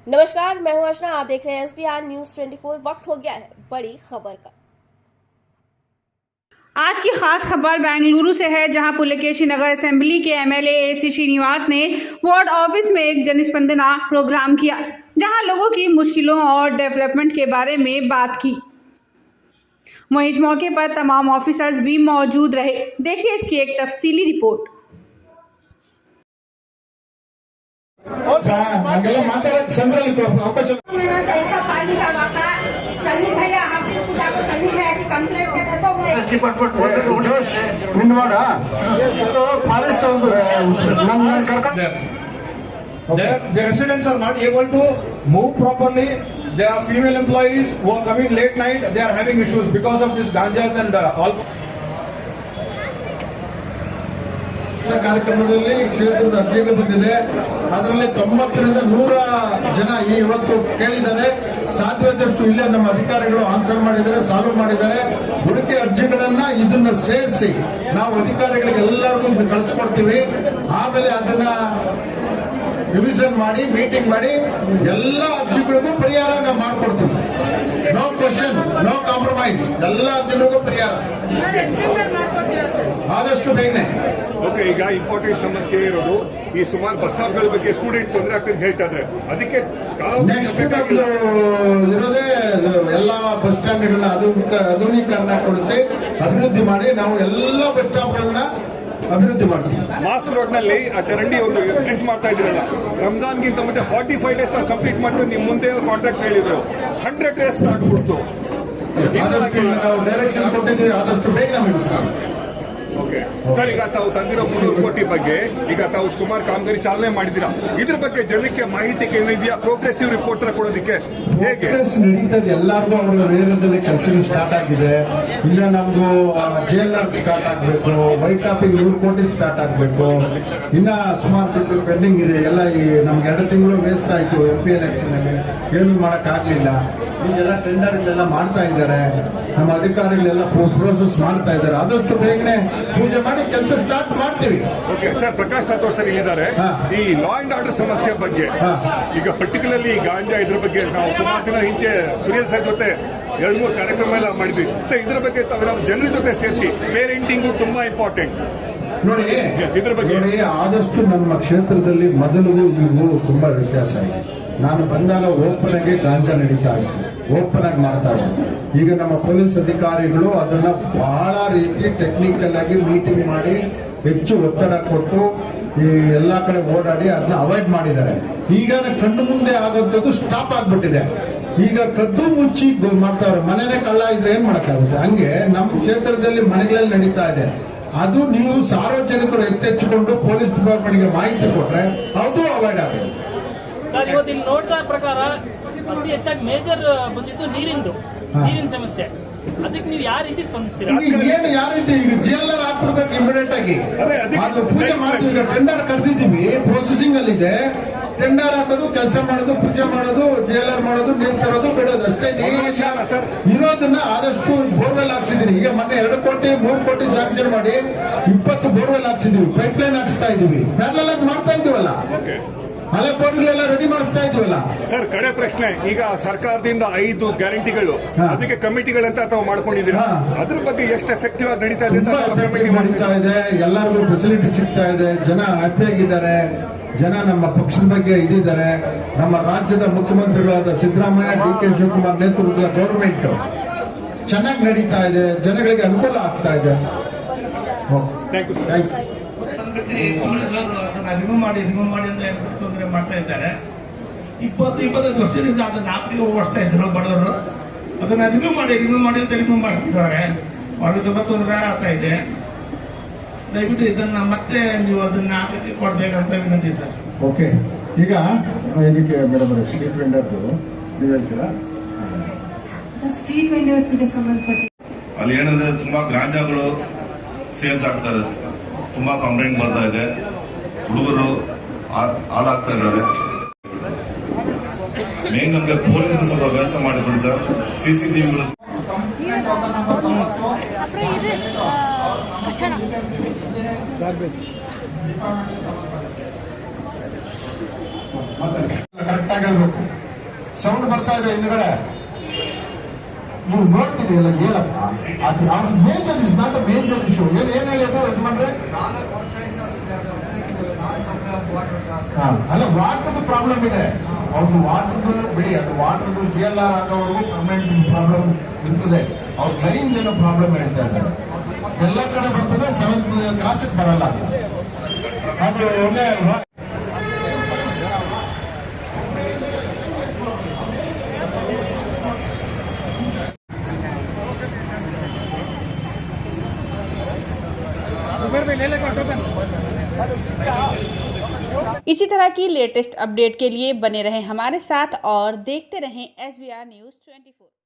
नमस्कार, मैं हूं अर्चना। आप देख रहे हैं SBR न्यूज 24। वक्त हो गया है बड़ी खबर का। आज की खास खबर बेंगलुरु से है, जहां पुलकेशी नगर असेंबली के MLA AC श्रीनिवास ने वार्ड ऑफिस में एक जनस्पंदना प्रोग्राम किया, जहां लोगों की मुश्किलों और डेवलपमेंट के बारे में बात की। वहीं इस मौके पर तमाम ऑफिसर्स भी मौजूद रहे। देखिए इसकी एक तफसीली रिपोर्ट। ऐसा पानी का वाक़ा सनी भैया सनी भैया की कंप्लेंट करते तो the residents are not able to move properly. There are female employees who are coming late night. They are having issues because of this ganjas and alcohol. ಕಾರ್ಯಕ್ರಮದಲ್ಲಿ ಕ್ಷೇತ್ರದ ಅರ್ಜಿಗಳು ಬಂದಿದೆ. ಅದರಲ್ಲಿ 90ರಿಂದ 100 ಜನ ಇವತ್ತು ಕೇಳಿದ್ದಾರೆ. ಸಾಧ್ಯವಾದಷ್ಟು ಇಲ್ಲೇ ನಮ್ಮ ಅಧಿಕಾರಿಗಳು ಆನ್ಸರ್ ಮಾಡಿದ್ದಾರೆ, ಸಾಲ್ವ್ ಮಾಡಿದ್ದಾರೆ. ಉಳಿಕೆ ಅರ್ಜಿಗಳನ್ನ ಇದನ್ನ ಸೇರಿಸಿ ನಾವು ಅಧಿಕಾರಿಗಳಿಗೆ ಎಲ್ಲರಿಗೂ ಕಳಿಸ್ಕೊಡ್ತೀವಿ. ಆಮೇಲೆ ಅದನ್ನ ರಿವಿಷನ್ ಮಾಡಿ ಮೀಟಿಂಗ್ ಮಾಡಿ ಎಲ್ಲ ಅರ್ಜಿಗಳಿಗೂ ಪರಿಹಾರ ನಾವು ಮಾಡ್ಕೊಡ್ತೀವಿ. No question, no compromise. ಎಲ್ಲ ಅರ್ಜಿಗಳಿಗೂ ಪರಿಹಾರ ಆದಷ್ಟು ಬೇಗನೆ. ಓಕೆ, ಈಗ ಇಂಪಾರ್ಟೆಂಟ್ ಸಮಸ್ಯೆ ಇರೋದು ಈ ಸುಮಾರು ಬಸ್ ಸ್ಟಾಪ್ಗಳ ಬಗ್ಗೆ ಸ್ಟೂಡೆಂಟ್ ತೊಂದರೆ ಆಗ್ತದೆ ಅಂತ ಹೇಳ್ತಾ ಇದ್ರೆ, ಅದಕ್ಕೆ ನೆಕ್ಸ್ಟ್ ಇರೋದೇ ಎಲ್ಲ ಬಸ್ ಸ್ಟ್ಯಾಂಡ್ಗಳನ್ನ ಆಧುನೀಕರಣಗೊಳಿಸಿ ಅಭಿವೃದ್ಧಿ ಮಾಡಿ ನಾವು ಎಲ್ಲ ಬಸ್ ಸ್ಟಾಪ್ಗಳನ್ನ ಅಭಿವೃದ್ಧಿ ಮಾಡ್ತೀವಿ. ಮಾಸ್ ರೋಡ್ ನಲ್ಲಿ ಆ ಚರಂಡಿ ಒಂದು ಬ್ರಿಡ್ಜ್ ಮಾಡ್ತಾ ಇದ್ರಲ್ಲ, ರಂಜಾನ್ಗಿಂತ ಮುಂಚೆ 45 ಡೇಸ್ ನಾವು ಕಂಪ್ಲೀಟ್ ಮಾಡ್ತೀವಿ. ನಿಮ್ ಮುಂದೆ ಕಾಂಟ್ರಾಕ್ಟ್ ಹೇಳಿದ್ರು 100 ಡೇಸ್ ಆಗ್ಬಿಡ್ತು. ಆದಷ್ಟು ನಾವು ಡೈರೆಕ್ಷನ್ ಕೊಟ್ಟಿದ್ದೀವಿ, ಆದಷ್ಟು ಬೇಗ ಮುಗಿಸ್ತೀವಿ. ಓಕೆ ಸರ್, ಈಗ ತಾವು ತಂದಿರೋ 300 ಕೋಟಿ ಬಗ್ಗೆ ಈಗ ತಾವು ಸುಮಾರು ಕಾಮಗಾರಿ ಚಾಲನೆ ಮಾಡಿದ್ದೀರಾ. ಇದ್ರ ಬಗ್ಗೆ ಜನಕ್ಕೆ ಮಾಹಿತಿ ಏನಿದೆಯಾ? ಪ್ರೋಗ್ರೆಸಿವ್ ರಿಪೋರ್ಟ್ ಕೊಡೋದಕ್ಕೆ ಹೇಗೆ ನಡೀತದೆ? ಎಲ್ಲರಿಗೂ ಅವರ ವೇಗದಲ್ಲಿ ಕೆಲಸ ಸ್ಟಾರ್ಟ್ ಆಗಿದೆ. ಇಲ್ಲ ನಮ್ದು JLR ಸ್ಟಾರ್ಟ್ ಆಗ್ಬೇಕು, ವೈಟ್ ಟಾಪಿಂಗ್ 100 ಕೋಟಿ ಸ್ಟಾರ್ಟ್ ಆಗ್ಬೇಕು. ಇನ್ನ ಸುಮಾರು ದುಡ್ಡು ಪೆಂಡಿಂಗ್ ಇದೆ. ಎಲ್ಲ ಈ ನಮ್ಗೆ 2 ತಿಂಗಳು ವೇಸ್ಟ್ ಆಯ್ತು MP ಎಲೆಕ್ಷನ್ ಅಲ್ಲಿ, ಏನು ಮಾಡಕ್ ಆಗ್ಲಿಲ್ಲ. ಈಗೆಲ್ಲ ಟೆಂಡರ್ ಎಲ್ಲ ಮಾಡ್ತಾ ಇದ್ದಾರೆ, ನಮ್ಮ ಅಧಿಕಾರಿಗಳೆಲ್ಲ ಪ್ರೋಸೆಸ್ ಮಾಡ್ತಾ ಇದ್ದಾರೆ. ಆದಷ್ಟು ಬೇಗನೆ ಪೂಜೆ ಮಾಡಿ ಕೆಲಸ ಸ್ಟಾರ್ಟ್ ಮಾಡ್ತೀವಿ. Okay sir, Prakash Rathod sir ಇಲ್ಲಿದ್ದಾರೆ. ಈ ಲಾ ಅಂಡ್ ಆರ್ಡರ್ ಸಮಸ್ಯೆ ಬಗ್ಗೆ ಈಗ ಪರ್ಟಿಕ್ಯುಲರ್ಲಿ ಗಾಂಜಾ ಇದ್ರ ಬಗ್ಗೆ ನಾವು ಸುಮಾರು ದಿನ ಹಿಂಚೆ ಸುರೇಲ್ ಸರ್ ಜೊತೆ 2-3 ಕಾರ್ಯಕ್ರಮ ಎಲ್ಲ ಮಾಡಿದ್ವಿ. ಸರ್ ಇದ್ರ ಬಗ್ಗೆ ನಾವು ಜನರ ಜೊತೆ ಸೇರಿಸಿ ಪೇರೆಂಟಿಂಗು ತುಂಬಾ ಇಂಪಾರ್ಟೆಂಟ್ ನೋಡಿ. ಇದ್ರ ಬಗ್ಗೆ ನೋಡಿ, ಆದಷ್ಟು ನಮ್ಮ ಕ್ಷೇತ್ರದಲ್ಲಿ ಮೊದಲಿಗೂ ಈಗೂ ತುಂಬಾ ವ್ಯತ್ಯಾಸ ಇದೆ. ನಾನು ಬಂದಾಗ ಓಪನ್ ಆಗಿ ಗಾಂಜಾ ನಡೀತಾ ಇತ್ತು, ಓಪನ್ ಆಗಿ ಮಾಡ್ತಾ ಇತ್ತು. ಈಗ ನಮ್ಮ ಪೊಲೀಸ್ ಅಧಿಕಾರಿಗಳು ಅದನ್ನ ಬಹಳ ರೀತಿ ಟೆಕ್ನಿಕಲ್ ಆಗಿ ಮೀಟಿಂಗ್ ಮಾಡಿ ಹೆಚ್ಚು ಒತ್ತಡ ಕೊಟ್ಟು ಈ ಎಲ್ಲಾ ಕಡೆ ಓಡಾಡಿ ಅದನ್ನ ಅವಾಯ್ಡ್ ಮಾಡಿದ್ದಾರೆ. ಈಗ ಕಣ್ಣು ಮುಂದೆ ಆಗೋದು ಸ್ಟಾಪ್ ಆಗ್ಬಿಟ್ಟಿದೆ. ಈಗ ಕದ್ದು ಮುಚ್ಚಿ ಮಾಡ್ತಾವ್ರೆ. ಮನೆನೇ ಕಳ್ಳ ಇದ್ರೆ ಏನ್ ಮಾಡಕ್ಕಾಗುತ್ತೆ? ಹಂಗೆ ನಮ್ಮ ಕ್ಷೇತ್ರದಲ್ಲಿ ಮನೆಗಳಲ್ಲಿ ನಡೀತಾ ಇದೆ. ಅದು ನೀವು ಸಾರ್ವಜನಿಕರು ಎತ್ತೆಚ್ಚಿಕೊಂಡು ಪೊಲೀಸ್ ಡಿಪಾರ್ಟ್ಮೆಂಟ್ಗೆ ಮಾಹಿತಿ ಕೊಟ್ರೆ ಅದು ಅವಾಯ್ಡ್ ಆಗುತ್ತೆ. ಸರ್, ಇವತ್ತು ಇಲ್ಲಿ ನೋಡಿದ ಪ್ರಕಾರ ಅತಿ ಹೆಚ್ಚಾಗಿ ಮೇಜರ್ ಬಂದಿದ್ದು ನೀರಿನ ಸಮಸ್ಯೆ. ಅದಕ್ಕೆ ನೀವು ಯಾವ ರೀತಿ ಸ್ಪಂದಿಸ್ತೀರಾ? ಏನು ಯಾವ ರೀತಿ? ಈಗ JLR ಹಾಕ್ಬಿಡ್ಬೇಕು ಇಮಿಡಿಯೇಟ್ ಆಗಿ. ಅದು ಪೂಜೆ ಮಾಡ್ತೀವಿ. ಈಗ ಟೆಂಡರ್ ಕರೆದಿದ್ದೀವಿ, ಪ್ರೊಸೆಸಿಂಗ್ ಅಲ್ಲಿ ಇದೆ. ಟೆಂಡರ್ ಹಾಕೋದು, ಕೆಲಸ ಮಾಡೋದು, ಪೂಜೆ ಮಾಡೋದು, JLR ಮಾಡೋದು, ನೀರು ತರೋದು, ಬಿಡೋದು ಅಷ್ಟೇ. ಇರೋದನ್ನ ಆದಷ್ಟು ಬೋರ್ವೆಲ್ ಹಾಕ್ಸಿದೀನಿ. ಈಗ ಮೊನ್ನೆ 2 ಕೋಟಿ 3 ಕೋಟಿ ಸ್ಯಾಂಕ್ಷನ್ ಮಾಡಿ 20 ಬೋರ್ವೆಲ್ ಹಾಕ್ಸಿದೀವಿ. ಪೈಪ್ ಲೈನ್ ಹಾಕ್ಸ್ತಾ ಇದೀವಿ. ಪ್ಯಾರಲಲ್ ಆಗಿ ಮಾಡ್ತಾ ಇದೀವಲ್ಲ, ಹಳೆ ಬೋರ್ಡ್ಗಳೆಲ್ಲ ರೆಡಿ ಮಾಡಿಸ್ತಾ ಇದೀವಲ್ಲ. ಸರ್, ಕಡೆ ಪ್ರಶ್ನೆ, ಈಗ ಸರ್ಕಾರದಿಂದ 5 ಗ್ಯಾರಂಟಿಗಳು, ಅದಕ್ಕೆ ಕಮಿಟಿಗಳಂತ ತಾವು ಮಾಡ್ಕೊಂಡಿದ್ದೀರಾ. ಅದ್ರ ಬಗ್ಗೆ ಎಷ್ಟು ಎಫೆಕ್ಟಿವ್ ಆಗಿ ನಡೀತಾ ಇದೆ? ನಡೀತಾ ಇದೆ. ಎಲ್ಲರಿಗೂ ಫೆಸಿಲಿಟಿ ಸಿಗ್ತಾ ಇದೆ. ಜನ ಹ್ಯಾಪಿಯಾಗಿದ್ದಾರೆ. ಜನ ನಮ್ಮ ಪಕ್ಷದ ಬಗ್ಗೆ ಇದ್ದಾರೆ. ನಮ್ಮ ರಾಜ್ಯದ ಮುಖ್ಯಮಂತ್ರಿಗಳಾದ ಸಿದ್ದರಾಮಯ್ಯ, DK ಶಿವಕುಮಾರ್ ನೇತೃತ್ವದ ಗೌರ್ಮೆಂಟ್ ಚೆನ್ನಾಗಿ ನಡೀತಾ ಇದೆ. ಜನಗಳಿಗೆ ಅನುಕೂಲ ಆಗ್ತಾ ಇದೆ. Thank you. ಪೊಲೀಸರು ಅದನ್ನ ರಿಮೂವ್ ಮಾಡಿ ಅಂತ ತೊಂದರೆ ಮಾಡ್ತಾ ಇದ್ದಾರೆ. 20-25 ವರ್ಷದಿಂದ ಅದನ್ನ ಹಾಕಿ ಓಡಿಸ್ತಾ ಇದ್ರು ಬಡವರು. ಅದನ್ನ ರಿಮೂವ್ ಮಾಡಿ ಅಂತ ರಿಮೂವ್ ಮಾಡ್ತಿದ್ದಾರೆ. ಬಹಳ ತುಂಬಾ ತೊಂದರೆ ಆಗ್ತಾ ಇದೆ. ದಯವಿಟ್ಟು ಇದನ್ನ ಮತ್ತೆ ನೀವು ಅದನ್ನ ಹಾಕಿ ಕೊಡ್ಬೇಕಂತ ವಿನಂತಿ ಸರ್. ಓಕೆ, ಈಗ ಇದಕ್ಕೆ ಮೇಡಮ್ ಸ್ಟ್ರೀಟ್ ವೆಂಡರ್ದು ನೀವು ಹೇಳ್ತೀರಾ? ಸ್ಟ್ರೀಟ್ ವೆಂಡರ್ಸ್ಗೆ ಸಂಬಂಧಪಟ್ಟ ಅಲ್ಲಿ ಏನಂದ್ರೆ ತುಂಬಾ ಗಾಂಜಾಗಳು ಸೇಲ್ಸ್ ಆಗ್ತಾ ಇದೆ. ತುಂಬಾ ಕಂಪ್ಲೇಂಟ್ ಬರ್ತಾ ಇದೆ. ಹುಡುಗರು ಹಾಳಾಗ್ತಾ ಇದ್ದಾರೆ. ಮೇನ್ ನಮ್ಗೆ ಪೊಲೀಸ್ ಸ್ವಲ್ಪ ವ್ಯವಸ್ಥೆ ಮಾಡಿಕೊಡಿ ಸರ್. CCTVಗಳು ಕರೆಕ್ಟ್ ಆಗಿ ಸೌಂಡ್ ಬರ್ತಾ ಇದೆ ಹಿಂದ್ಗಡೆ. ನೀವು ನೋಡ್ತೀವಿ ಎಲ್ಲ ಏನಪ್ಪ ಅದು major is not a major issue. ಏನ್ ಹೇಳಿದ್ರು ಯಜಮಾನ್ರೆ? 4 ವರ್ಷದಿಂದ ಅಲ್ಲ, ವಾಟರ್ದು ಪ್ರಾಬ್ಲಮ್ ಇದೆ. ಅವ್ರದ್ದು ವಾಟರ್ದು ಬಿಡಿ, ಅದು ವಾಟರ್ದು GLR ಆಗೋವರೆಗೂ ಪರ್ಮನೆಂಟ್ ಪ್ರಾಬ್ಲಮ್ ಇರ್ತದೆ. ಅವ್ರ ಲೈನ್ ಏನೋ ಪ್ರಾಬ್ಲಮ್ ಹೇಳ್ತಾ ಇದ್ದಾರೆ. ಎಲ್ಲ ಕಡೆ ಬರ್ತದೆ, 7th ಕ್ಲಾಸ್ ಬರಲ್ಲ ಅಂತ. ಅದು ಒಳ್ಳೆ ಅಲ್ವಾ? इसी तरह की लेटेस्ट अपडेट के लिए बने रहें हमारे साथ और देखते रहें SBR News 24।